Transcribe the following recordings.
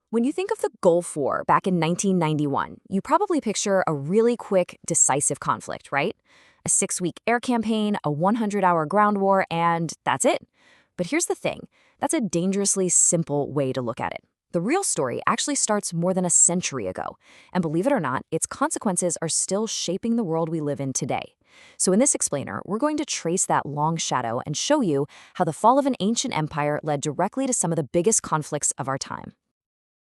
When you think of the Gulf War back in 1991, you probably picture a really quick, decisive conflict, right? A 6-week air campaign, a 100-hour ground war, and that's it. But here's the thing, that's a dangerously simple way to look at it. The real story actually starts more than a century ago, and believe it or not, its consequences are still shaping the world we live in today. So in this explainer, we're going to trace that long shadow and show you how the fall of an ancient empire led directly to some of the biggest conflicts of our time.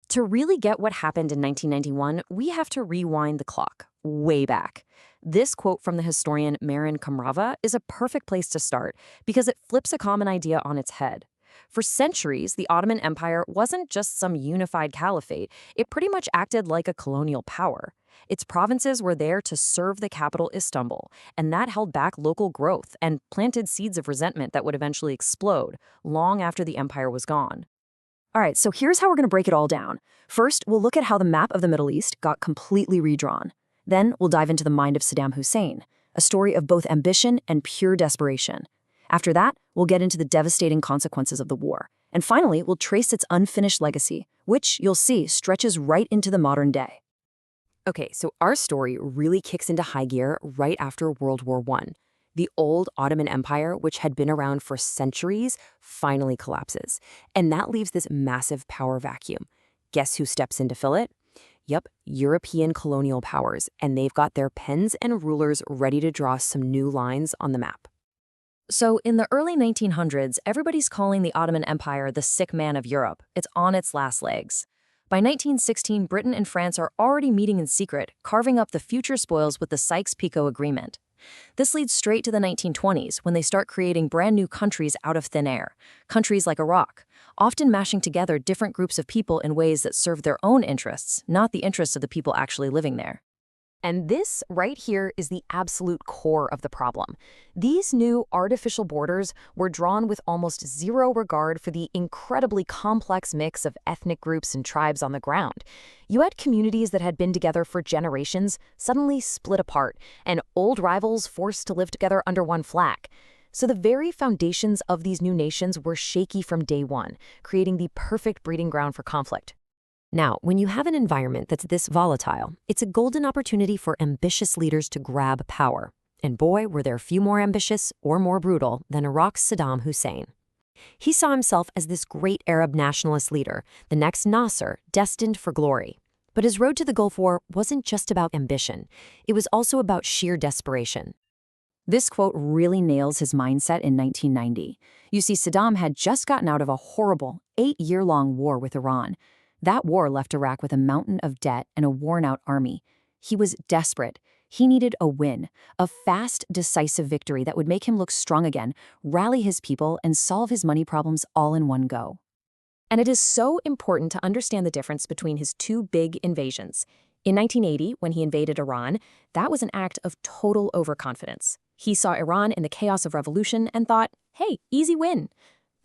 To really get what happened in 1991, we have to rewind the clock, way back. This quote from the historian Marin Kamrava is a perfect place to start because it flips a common idea on its head. For centuries, the Ottoman Empire wasn't just some unified caliphate, it pretty much acted like a colonial power. Its provinces were there to serve the capital Istanbul, and that held back local growth and planted seeds of resentment that would eventually explode long after the empire was gone. All right, so here's how we're going to break it all down. First, we'll look at how the map of the Middle East got completely redrawn. Then, we'll dive into the mind of Saddam Hussein, a story of both ambition and pure desperation. After that, we'll get into the devastating consequences of the war. And finally, we'll trace its unfinished legacy, which, you'll see, stretches right into the modern day. Okay, so our story really kicks into high gear right after World War I. The old Ottoman Empire, which had been around for centuries, finally collapses. And that leaves this massive power vacuum. Guess who steps in to fill it? Yep, European colonial powers, and they've got their pens and rulers ready to draw some new lines on the map. So in the early 1900s, everybody's calling the Ottoman Empire the sick man of Europe. It's on its last legs. By 1916, Britain and France are already meeting in secret, carving up the future spoils with the Sykes-Picot Agreement. This leads straight to the 1920s, when they start creating brand new countries out of thin air. Countries like Iraq, often mashing together different groups of people in ways that serve their own interests, not the interests of the people actually living there. And this right here is the absolute core of the problem. These new artificial borders were drawn with almost zero regard for the incredibly complex mix of ethnic groups and tribes on the ground. You had communities that had been together for generations suddenly split apart, and old rivals forced to live together under one flag. So the very foundations of these new nations were shaky from day one, creating the perfect breeding ground for conflict. Now, when you have an environment that's this volatile, it's a golden opportunity for ambitious leaders to grab power. And boy, were there few more ambitious or more brutal than Iraq's Saddam Hussein. He saw himself as this great Arab nationalist leader, the next Nasser, destined for glory. But his road to the Gulf War wasn't just about ambition. It was also about sheer desperation. This quote really nails his mindset in 1990. You see, Saddam had just gotten out of a horrible 8-year-long war with Iran. That war left Iraq with a mountain of debt and a worn-out army. He was desperate. He needed a win, a fast, decisive victory that would make him look strong again, rally his people, and solve his money problems all in one go. And it is so important to understand the difference between his two big invasions. In 1980, when he invaded Iran, that was an act of total overconfidence. He saw Iran in the chaos of revolution and thought, hey, easy win.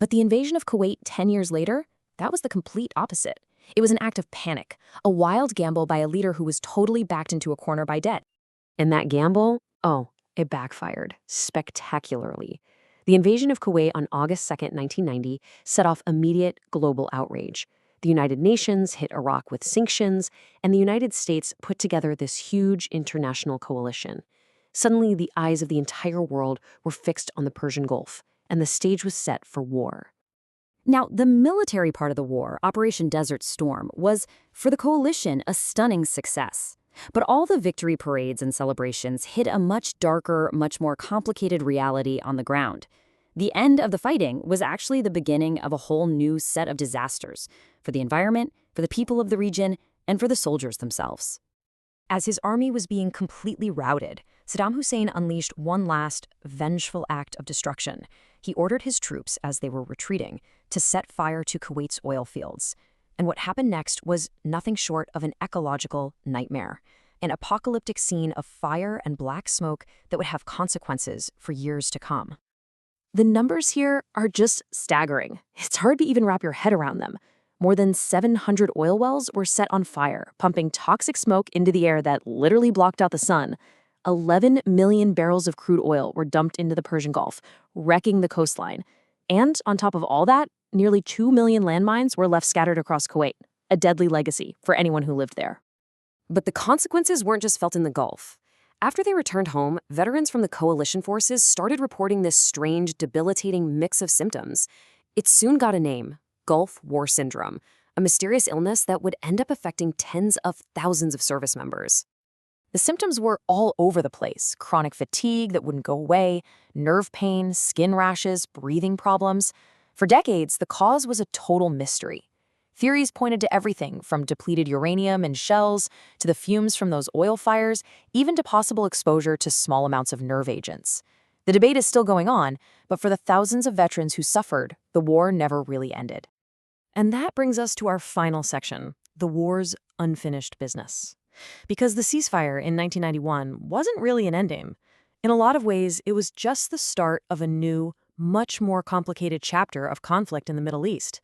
But the invasion of Kuwait 10 years later, that was the complete opposite. It was an act of panic, a wild gamble by a leader who was totally backed into a corner by debt. And that gamble, it backfired spectacularly. The invasion of Kuwait on August 2nd, 1990, set off immediate global outrage. The United Nations hit Iraq with sanctions, and the United States put together this huge international coalition. Suddenly, the eyes of the entire world were fixed on the Persian Gulf, and the stage was set for war. Now, the military part of the war, Operation Desert Storm, was, for the coalition, a stunning success. But all the victory parades and celebrations hid a much darker, much more complicated reality on the ground. The end of the fighting was actually the beginning of a whole new set of disasters for the environment, for the people of the region, and for the soldiers themselves. As his army was being completely routed, Saddam Hussein unleashed one last, vengeful act of destruction. He ordered his troops, as they were retreating, to set fire to Kuwait's oil fields. And what happened next was nothing short of an ecological nightmare, an apocalyptic scene of fire and black smoke that would have consequences for years to come. The numbers here are just staggering. It's hard to even wrap your head around them. More than 700 oil wells were set on fire, pumping toxic smoke into the air that literally blocked out the sun. 11 million barrels of crude oil were dumped into the Persian Gulf, wrecking the coastline. And on top of all that, nearly 2 million landmines were left scattered across Kuwait. a deadly legacy for anyone who lived there. But the consequences weren't just felt in the Gulf. After they returned home, veterans from the coalition forces started reporting this strange, debilitating mix of symptoms. It soon got a name: Gulf War Syndrome, a mysterious illness that would end up affecting tens of thousands of service members. The symptoms were all over the place: chronic fatigue that wouldn't go away, nerve pain, skin rashes, breathing problems. For decades, the cause was a total mystery. Theories pointed to everything from depleted uranium in shells to the fumes from those oil fires, even to possible exposure to small amounts of nerve agents. The debate is still going on, but for the thousands of veterans who suffered, the war never really ended. And that brings us to our final section, the war's unfinished business. Because the ceasefire in 1991 wasn't really an endgame. In a lot of ways, it was just the start of a new, much more complicated chapter of conflict in the Middle East,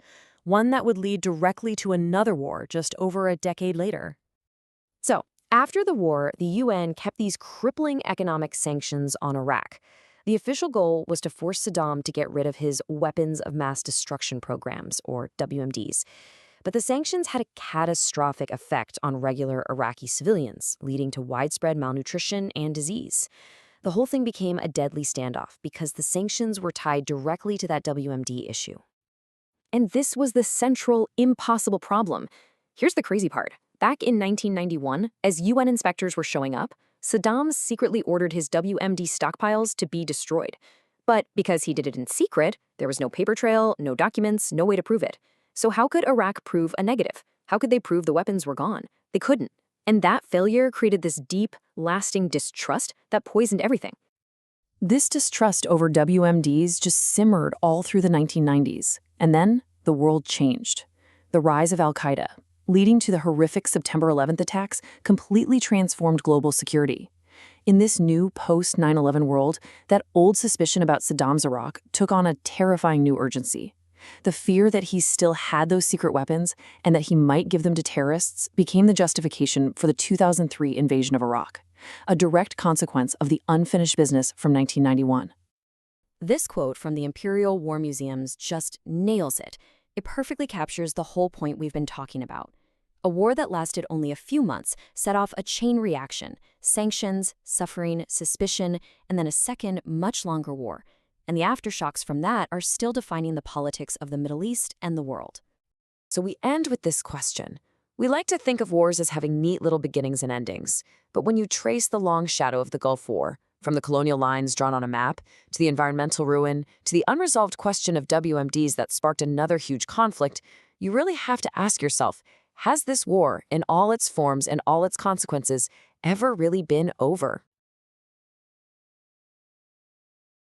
one that would lead directly to another war just over a decade later. So, after the war, the UN kept these crippling economic sanctions on Iraq. The official goal was to force Saddam to get rid of his weapons of mass destruction programs, or WMDs. But the sanctions had a catastrophic effect on regular Iraqi civilians, leading to widespread malnutrition and disease. The whole thing became a deadly standoff because the sanctions were tied directly to that WMD issue. And this was the central, impossible problem. Here's the crazy part. Back in 1991, as UN inspectors were showing up, Saddam secretly ordered his WMD stockpiles to be destroyed. But because he did it in secret, there was no paper trail, no documents, no way to prove it. So how could Iraq prove a negative? How could they prove the weapons were gone? They couldn't. And that failure created this deep, lasting distrust that poisoned everything. This distrust over WMDs just simmered all through the 1990s. And then the world changed. The rise of al-Qaeda, leading to the horrific September 11th attacks, completely transformed global security. In this new post-9/11 world, that old suspicion about Saddam's Iraq took on a terrifying new urgency. The fear that he still had those secret weapons and that he might give them to terrorists became the justification for the 2003 invasion of Iraq, a direct consequence of the unfinished business from 1991. This quote from the Imperial War Museums just nails it. It perfectly captures the whole point we've been talking about. A war that lasted only a few months set off a chain reaction: sanctions, suffering, suspicion, and then a second, much longer war. And the aftershocks from that are still defining the politics of the Middle East and the world. So we end with this question. We like to think of wars as having neat little beginnings and endings, but when you trace the long shadow of the Gulf War, from the colonial lines drawn on a map, to the environmental ruin, to the unresolved question of WMDs that sparked another huge conflict, you really have to ask yourself, has this war, in all its forms and all its consequences, ever really been over?